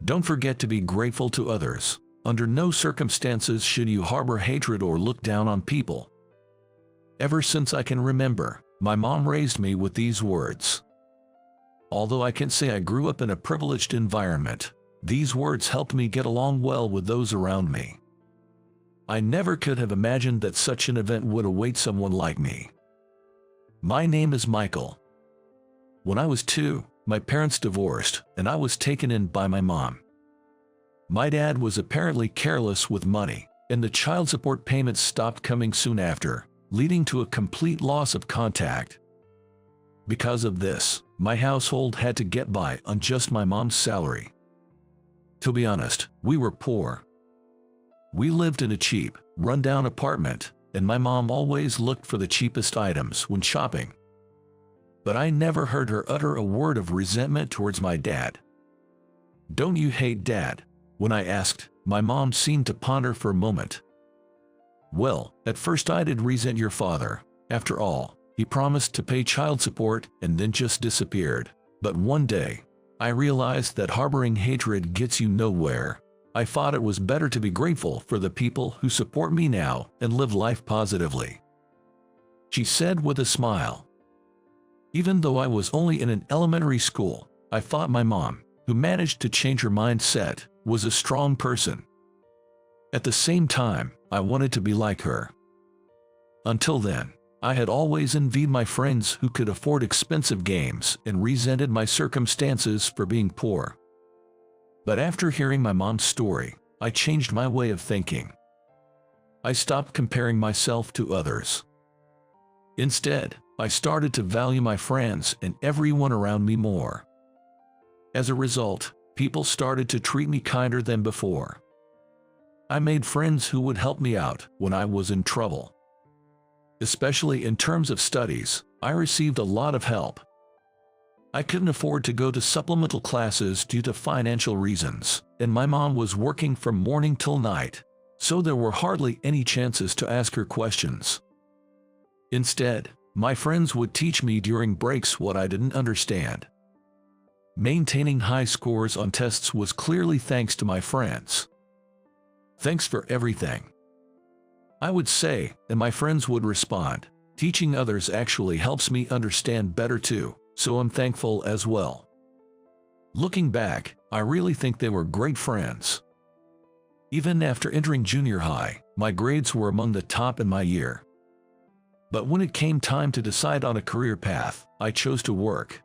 Don't forget to be grateful to others. Under no circumstances should you harbor hatred or look down on people. Ever since I can remember, my mom raised me with these words. Although I can say I grew up in a privileged environment, these words helped me get along well with those around me. I never could have imagined that such an event would await someone like me. My name is Michael. When I was 2, my parents divorced, and I was taken in by my mom. My dad was apparently careless with money, and the child support payments stopped coming soon after, leading to a complete loss of contact. Because of this, my household had to get by on just my mom's salary. To be honest, we were poor. We lived in a cheap, run-down apartment, and my mom always looked for the cheapest items when shopping. But I never heard her utter a word of resentment towards my dad. "Don't you hate Dad?" When I asked, my mom seemed to ponder for a moment. "Well, at first I did resent your father. After all, he promised to pay child support and then just disappeared. But one day, I realized that harboring hatred gets you nowhere. I thought it was better to be grateful for the people who support me now and live life positively," she said with a smile. Even though I was only in an elementary school, I thought my mom, who managed to change her mindset, was a strong person. At the same time, I wanted to be like her. Until then, I had always envied my friends who could afford expensive games and resented my circumstances for being poor. But after hearing my mom's story, I changed my way of thinking. I stopped comparing myself to others. Instead, I started to value my friends and everyone around me more. As a result, people started to treat me kinder than before. I made friends who would help me out when I was in trouble. Especially in terms of studies, I received a lot of help. I couldn't afford to go to supplemental classes due to financial reasons, and my mom was working from morning till night, so there were hardly any chances to ask her questions. Instead, my friends would teach me during breaks what I didn't understand. Maintaining high scores on tests was clearly thanks to my friends. "Thanks for everything," I would say, and my friends would respond. "Teaching others actually helps me understand better too, so I'm thankful as well." Looking back, I really think they were great friends. Even after entering junior high, my grades were among the top in my year. But when it came time to decide on a career path, I chose to work.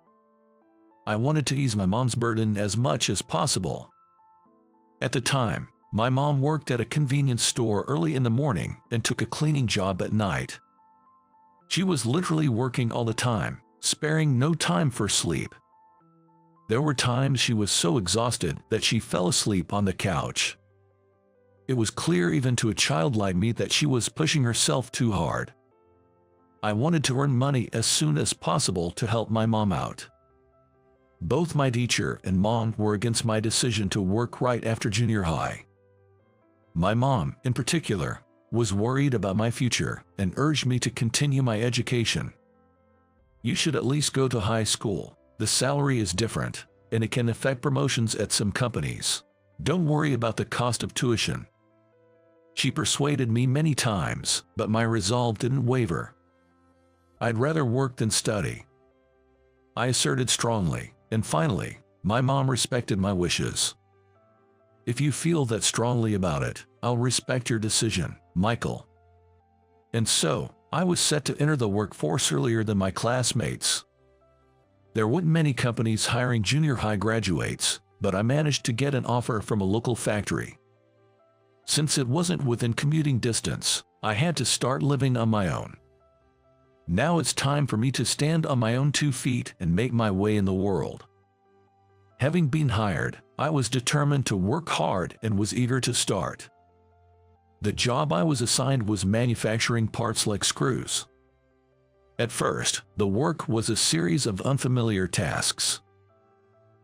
I wanted to ease my mom's burden as much as possible. At the time, my mom worked at a convenience store early in the morning and took a cleaning job at night. She was literally working all the time, sparing no time for sleep. There were times she was so exhausted that she fell asleep on the couch. It was clear even to a child like me that she was pushing herself too hard. I wanted to earn money as soon as possible to help my mom out. Both my teacher and mom were against my decision to work right after junior high. My mom, in particular, was worried about my future and urged me to continue my education. "You should at least go to high school. The salary is different, and it can affect promotions at some companies. Don't worry about the cost of tuition." She persuaded me many times, but my resolve didn't waver. I'd rather work than study, I asserted strongly, and finally, my mom respected my wishes. "If you feel that strongly about it, I'll respect your decision, Michael." And so, I was set to enter the workforce earlier than my classmates. There weren't many companies hiring junior high graduates, but I managed to get an offer from a local factory. Since it wasn't within commuting distance, I had to start living on my own. Now it's time for me to stand on my own 2 feet and make my way in the world. Having been hired, I was determined to work hard and was eager to start. The job I was assigned was manufacturing parts like screws. At first, the work was a series of unfamiliar tasks.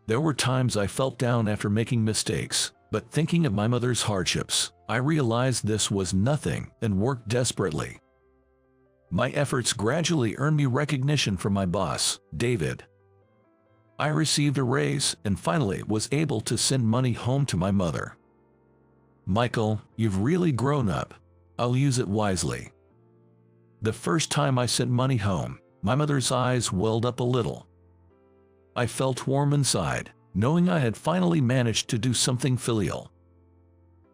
There were times I felt down after making mistakes, but thinking of my mother's hardships, I realized this was nothing and worked desperately. My efforts gradually earned me recognition from my boss, David. I received a raise and finally was able to send money home to my mother. Michael, you've really grown up. I'll use it wisely. The first time I sent money home, my mother's eyes welled up a little. I felt warm inside, knowing I had finally managed to do something filial.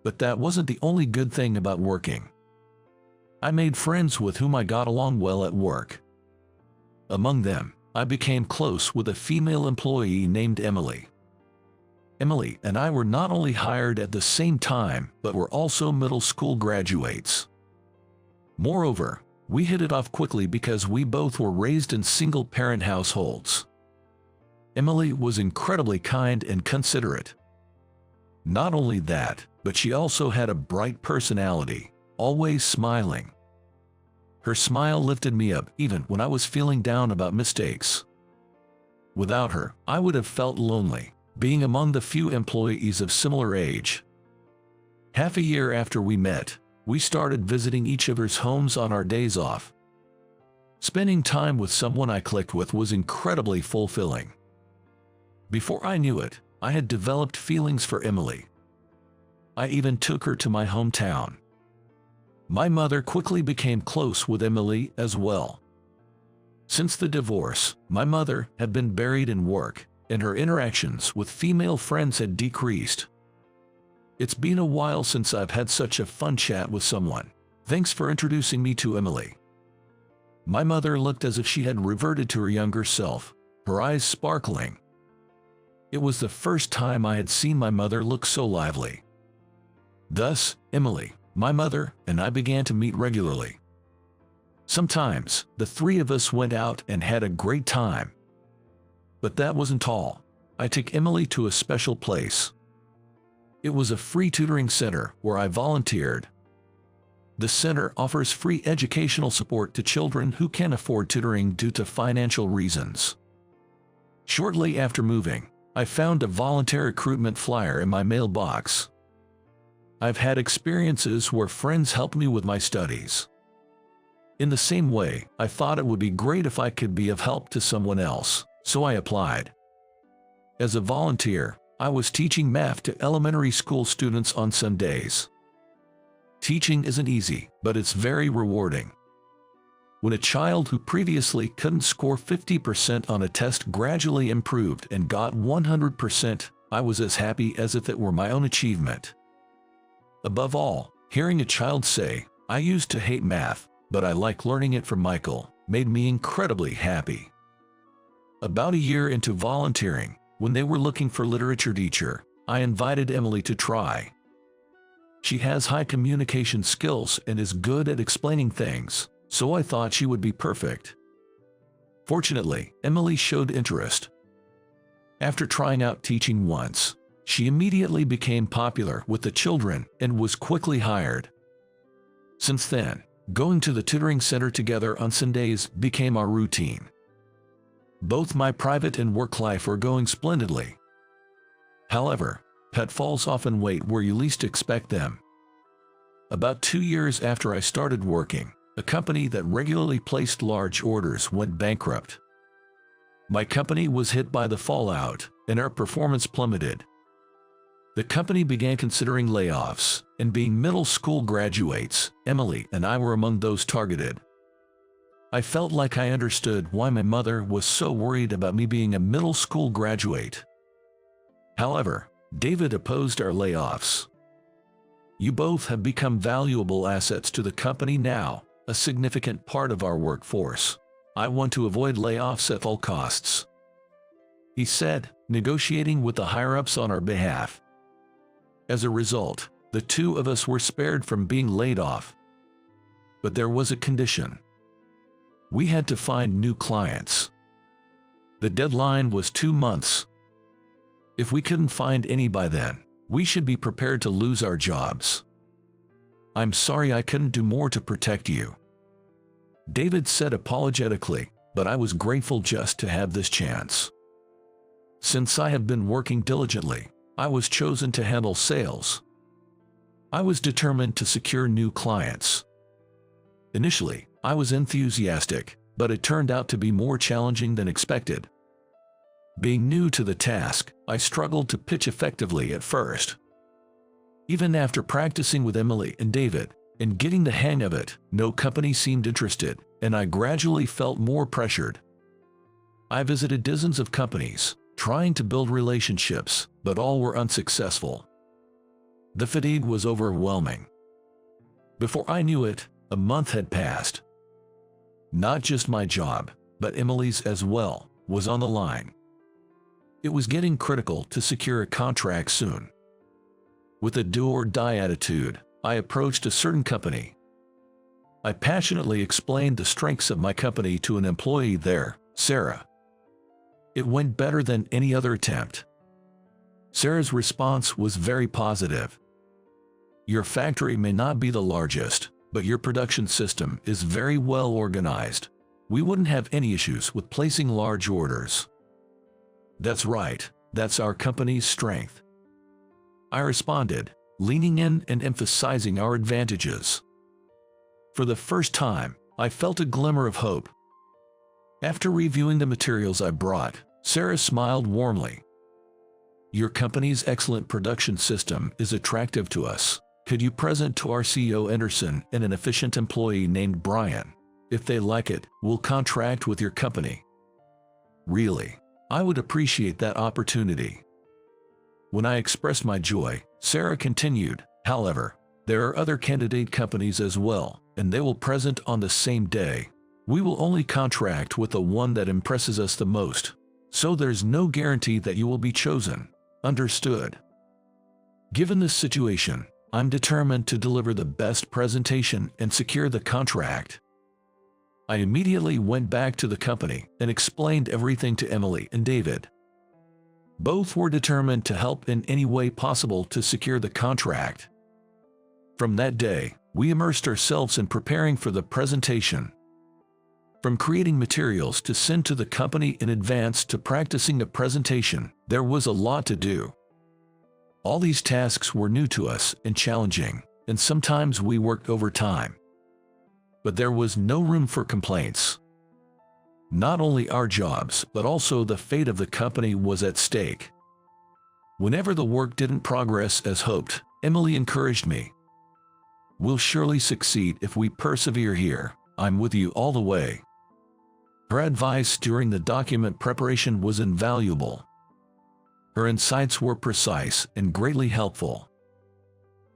But that wasn't the only good thing about working. I made friends with whom I got along well at work. Among them, I became close with a female employee named Emily. Emily and I were not only hired at the same time, but were also middle school graduates. Moreover, we hit it off quickly because we both were raised in single-parent households. Emily was incredibly kind and considerate. Not only that, but she also had a bright personality, always smiling. Her smile lifted me up even when I was feeling down about mistakes. Without her, I would have felt lonely, being among the few employees of similar age. Half a year after we met, we started visiting each other's homes on our days off. Spending time with someone I clicked with was incredibly fulfilling. Before I knew it, I had developed feelings for Emily. I even took her to my hometown. My mother quickly became close with Emily as well. Since the divorce, my mother had been buried in work, and her interactions with female friends had decreased. It's been a while since I've had such a fun chat with someone. Thanks for introducing me to Emily. My mother looked as if she had reverted to her younger self, her eyes sparkling. It was the first time I had seen my mother look so lively. Thus, Emily, my mother, and I began to meet regularly. Sometimes, the three of us went out and had a great time. But that wasn't all. I took Emily to a special place. It was a free tutoring center where I volunteered. The center offers free educational support to children who can't afford tutoring due to financial reasons. Shortly after moving, I found a volunteer recruitment flyer in my mailbox. I've had experiences where friends helped me with my studies. In the same way, I thought it would be great if I could be of help to someone else, so I applied. As a volunteer, I was teaching math to elementary school students on some days. Teaching isn't easy, but it's very rewarding. When a child who previously couldn't score 50% on a test gradually improved and got 100%, I was as happy as if it were my own achievement. Above all, hearing a child say, "I used to hate math, but I like learning it from Michael," made me incredibly happy. About a year into volunteering, when they were looking for literature teacher, I invited Emily to try. She has high communication skills and is good at explaining things, so I thought she would be perfect. Fortunately, Emily showed interest. After trying out teaching once, she immediately became popular with the children and was quickly hired. Since then, going to the tutoring center together on Sundays became our routine. Both my private and work life are going splendidly. However, pitfalls often wait where you least expect them. About 2 years after I started working, a company that regularly placed large orders went bankrupt. My company was hit by the fallout, and our performance plummeted. The company began considering layoffs, and being middle school graduates, Emily and I were among those targeted. I felt like I understood why my mother was so worried about me being a middle school graduate. However, David opposed our layoffs. "You both have become valuable assets to the company now, a significant part of our workforce. I want to avoid layoffs at all costs," he said, negotiating with the higher-ups on our behalf. As a result, the two of us were spared from being laid off. But there was a condition. We had to find new clients. The deadline was 2 months. If we couldn't find any by then, we should be prepared to lose our jobs. "I'm sorry I couldn't do more to protect you," David said apologetically, but I was grateful just to have this chance. Since I have been working diligently, I was chosen to handle sales. I was determined to secure new clients. Initially, I was enthusiastic, but it turned out to be more challenging than expected. Being new to the task, I struggled to pitch effectively at first. Even after practicing with Emily and David and getting the hang of it, no company seemed interested, and I gradually felt more pressured. I visited dozens of companies, trying to build relationships, but all were unsuccessful. The fatigue was overwhelming. Before I knew it, a month had passed. Not just my job, but Emily's as well, was on the line. It was getting critical to secure a contract soon. With a do-or-die attitude, I approached a certain company. I passionately explained the strengths of my company to an employee there, Sarah. It went better than any other attempt. Sarah's response was very positive. Your factory may not be the largest, but your production system is very well organized. We wouldn't have any issues with placing large orders. That's right, that's our company's strength. I responded, leaning in and emphasizing our advantages. For the first time, I felt a glimmer of hope. After reviewing the materials I brought, Sarah smiled warmly. Your company's excellent production system is attractive to us. Could you present to our CEO Anderson and an efficient employee named Brian? If they like it, we'll contract with your company. Really, I would appreciate that opportunity. When I expressed my joy, Sarah continued, however, there are other candidate companies as well, and they will present on the same day. We will only contract with the one that impresses us the most, so there's no guarantee that you will be chosen. Understood? Given this situation, I'm determined to deliver the best presentation and secure the contract. I immediately went back to the company and explained everything to Emily and David. Both were determined to help in any way possible to secure the contract. From that day, we immersed ourselves in preparing for the presentation. From creating materials to send to the company in advance to practicing the presentation, there was a lot to do. All these tasks were new to us and challenging, and sometimes we worked overtime. But there was no room for complaints. Not only our jobs, but also the fate of the company was at stake. Whenever the work didn't progress as hoped, Emily encouraged me. We'll surely succeed if we persevere here. I'm with you all the way. Her advice during the document preparation was invaluable. Her insights were precise and greatly helpful.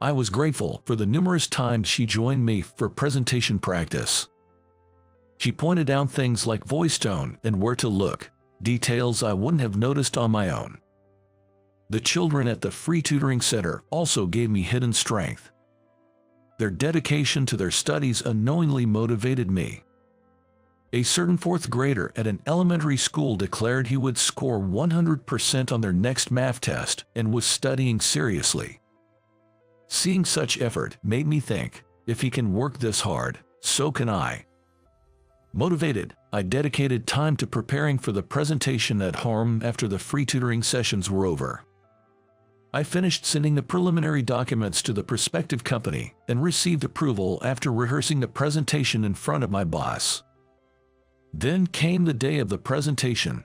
I was grateful for the numerous times she joined me for presentation practice. She pointed out things like voice tone and where to look, details I wouldn't have noticed on my own. The children at the free tutoring center also gave me hidden strength. Their dedication to their studies unknowingly motivated me. A certain fourth grader at an elementary school declared he would score 100% on their next math test and was studying seriously. Seeing such effort made me think, if he can work this hard, so can I. Motivated, I dedicated time to preparing for the presentation at home after the free tutoring sessions were over. I finished sending the preliminary documents to the prospective company and received approval after rehearsing the presentation in front of my boss. Then came the day of the presentation.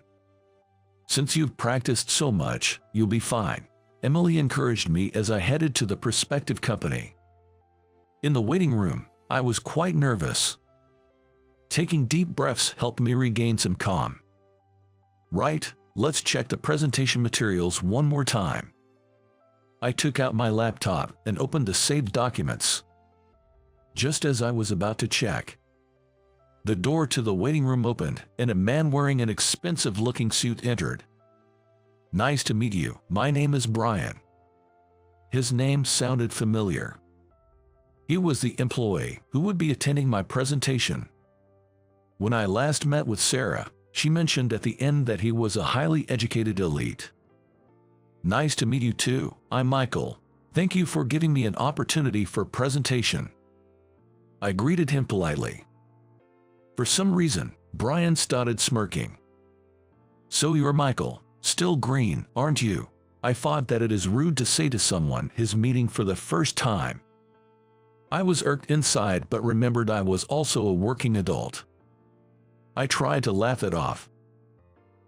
Since you've practiced so much, you'll be fine, Emily encouraged me as I headed to the prospective company. In the waiting room, I was quite nervous. Taking deep breaths helped me regain some calm. Right, let's check the presentation materials one more time. I took out my laptop and opened the saved documents. Just as I was about to check, the door to the waiting room opened and a man wearing an expensive-looking suit entered. Nice to meet you, my name is Brian. His name sounded familiar. He was the employee who would be attending my presentation. When I last met with Sarah, she mentioned at the end that he was a highly educated elite. Nice to meet you too, I'm Michael. Thank you for giving me an opportunity for presentation. I greeted him politely. For some reason, Brian started smirking. So you're Michael, still green, aren't you? I thought that it is rude to say to someone he's meeting for the first time. I was irked inside but remembered I was also a working adult. I tried to laugh it off.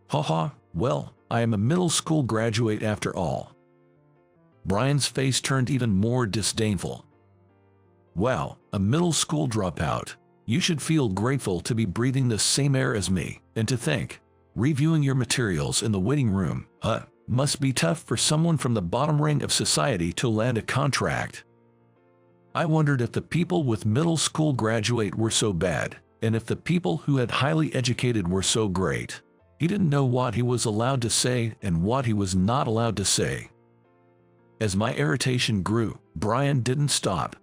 Haha, well, I am a middle school graduate after all. Brian's face turned even more disdainful. Wow, a middle school dropout. You should feel grateful to be breathing the same air as me, and to think, reviewing your materials in the waiting room, must be tough for someone from the bottom rung of society to land a contract. I wondered if the people with middle school graduate were so bad, and if the people who had highly educated were so great. He didn't know what he was allowed to say and what he was not allowed to say. As my irritation grew, Brian didn't stop.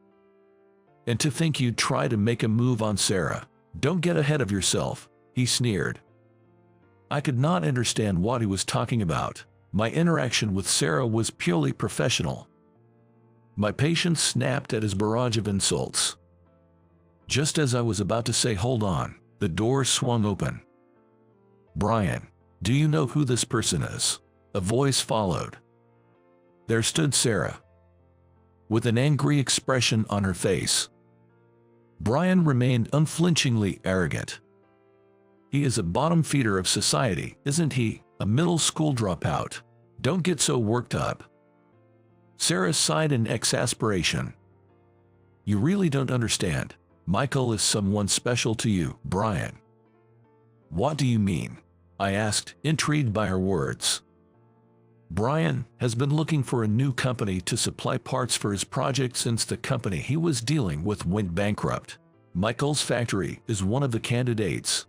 And to think you'd try to make a move on Sarah. Don't get ahead of yourself, he sneered. I could not understand what he was talking about. My interaction with Sarah was purely professional. My patience snapped at his barrage of insults. Just as I was about to say hold on, the door swung open. Brian, do you know who this person is? A voice followed. There stood Sarah, with an angry expression on her face. Brian remained unflinchingly arrogant. He is a bottom feeder of society, isn't he? A middle school dropout. Don't get so worked up. Sarah sighed in exasperation. You really don't understand. Michael is someone special to you, Brian. What do you mean? I asked, intrigued by her words. Brian has been looking for a new company to supply parts for his project since the company he was dealing with went bankrupt. Michael's factory is one of the candidates.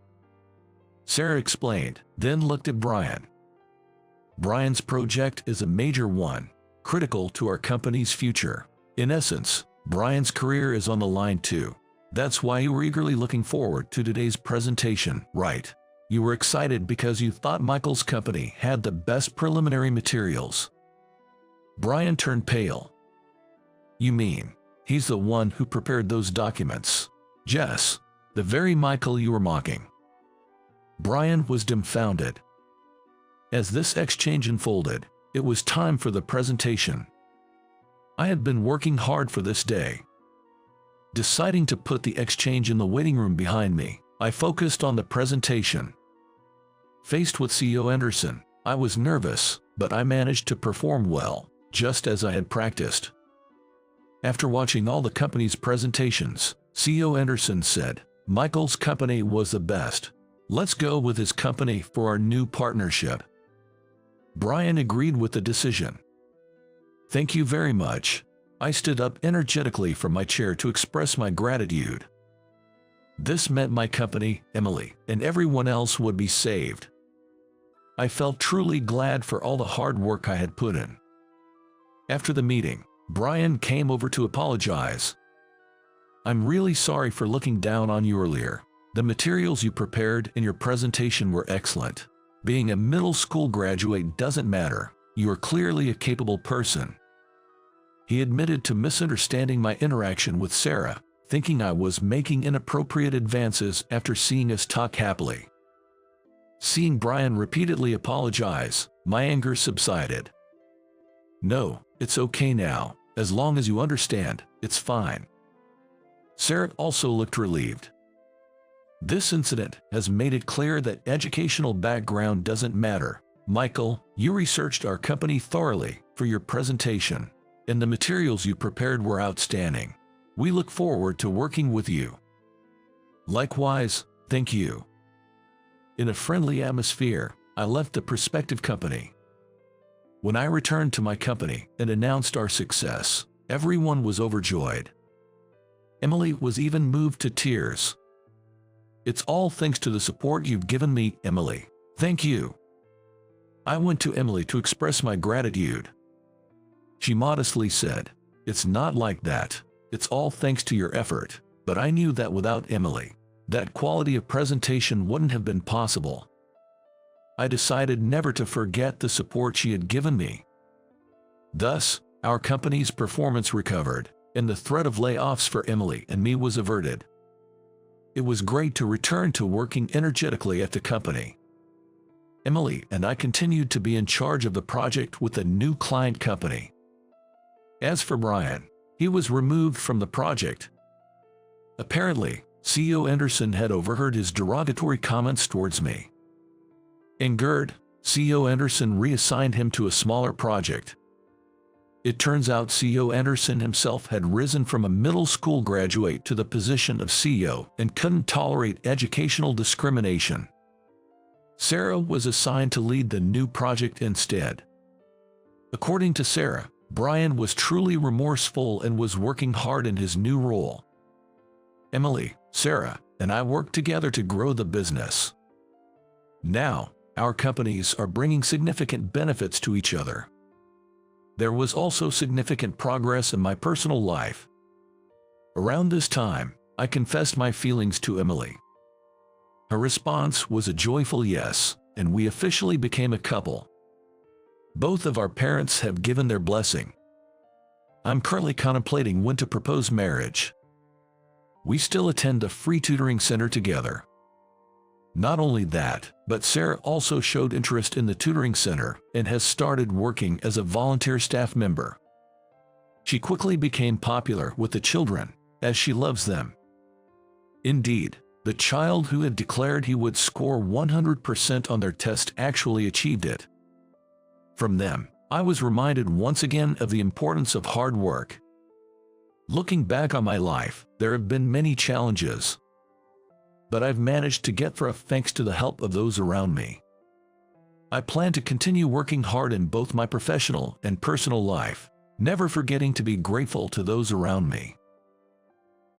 Sarah explained, then looked at Brian. Brian's project is a major one, critical to our company's future. In essence, Brian's career is on the line too. That's why you were eagerly looking forward to today's presentation, right? You were excited because you thought Michael's company had the best preliminary materials. Brian turned pale. You mean, he's the one who prepared those documents? Yes, the very Michael you were mocking. Brian was dumbfounded. As this exchange unfolded, it was time for the presentation. I had been working hard for this day. Deciding to put the exchange in the waiting room behind me, I focused on the presentation. Faced with CEO Anderson, I was nervous, but I managed to perform well, just as I had practiced. After watching all the company's presentations, CEO Anderson said, Michael's company was the best. Let's go with his company for our new partnership. Brian agreed with the decision. Thank you very much. I stood up energetically from my chair to express my gratitude. This meant my company, Emily, and everyone else would be saved. I felt truly glad for all the hard work I had put in. After the meeting, Brian came over to apologize. I'm really sorry for looking down on you earlier. The materials you prepared in your presentation were excellent. Being a middle school graduate doesn't matter. You are clearly a capable person. He admitted to misunderstanding my interaction with Sarah, thinking I was making inappropriate advances after seeing us talk happily. Seeing Brian repeatedly apologize, my anger subsided. No, it's okay now. As long as you understand, it's fine. Sarah also looked relieved. This incident has made it clear that educational background doesn't matter. Michael, you researched our company thoroughly for your presentation, and the materials you prepared were outstanding. We look forward to working with you. Likewise, thank you. In a friendly atmosphere, I left the prospective company. When I returned to my company and announced our success, everyone was overjoyed. Emily was even moved to tears. It's all thanks to the support you've given me, Emily. Thank you. I went to Emily to express my gratitude. She modestly said, "It's not like that. It's all thanks to your effort." But I knew that without Emily, that quality of presentation wouldn't have been possible. I decided never to forget the support she had given me. Thus, our company's performance recovered, and the threat of layoffs for Emily and me was averted. It was great to return to working energetically at the company. Emily and I continued to be in charge of the project with a new client company. As for Brian, he was removed from the project. Apparently, CEO Anderson had overheard his derogatory comments towards me. Angered, CEO Anderson reassigned him to a smaller project. It turns out CEO Anderson himself had risen from a middle school graduate to the position of CEO and couldn't tolerate educational discrimination. Sarah was assigned to lead the new project instead. According to Sarah, Brian was truly remorseful and was working hard in his new role. Emily, Sarah, and I worked together to grow the business. Now, our companies are bringing significant benefits to each other. There was also significant progress in my personal life. Around this time, I confessed my feelings to Emily. Her response was a joyful yes, and we officially became a couple. Both of our parents have given their blessing. I'm currently contemplating when to propose marriage. We still attend a free tutoring center together. Not only that, but Sarah also showed interest in the tutoring center and has started working as a volunteer staff member. She quickly became popular with the children, as she loves them. Indeed, the child who had declared he would score 100% on their test actually achieved it. From them, I was reminded once again of the importance of hard work. Looking back on my life, there have been many challenges, but I've managed to get through thanks to the help of those around me. I plan to continue working hard in both my professional and personal life, never forgetting to be grateful to those around me.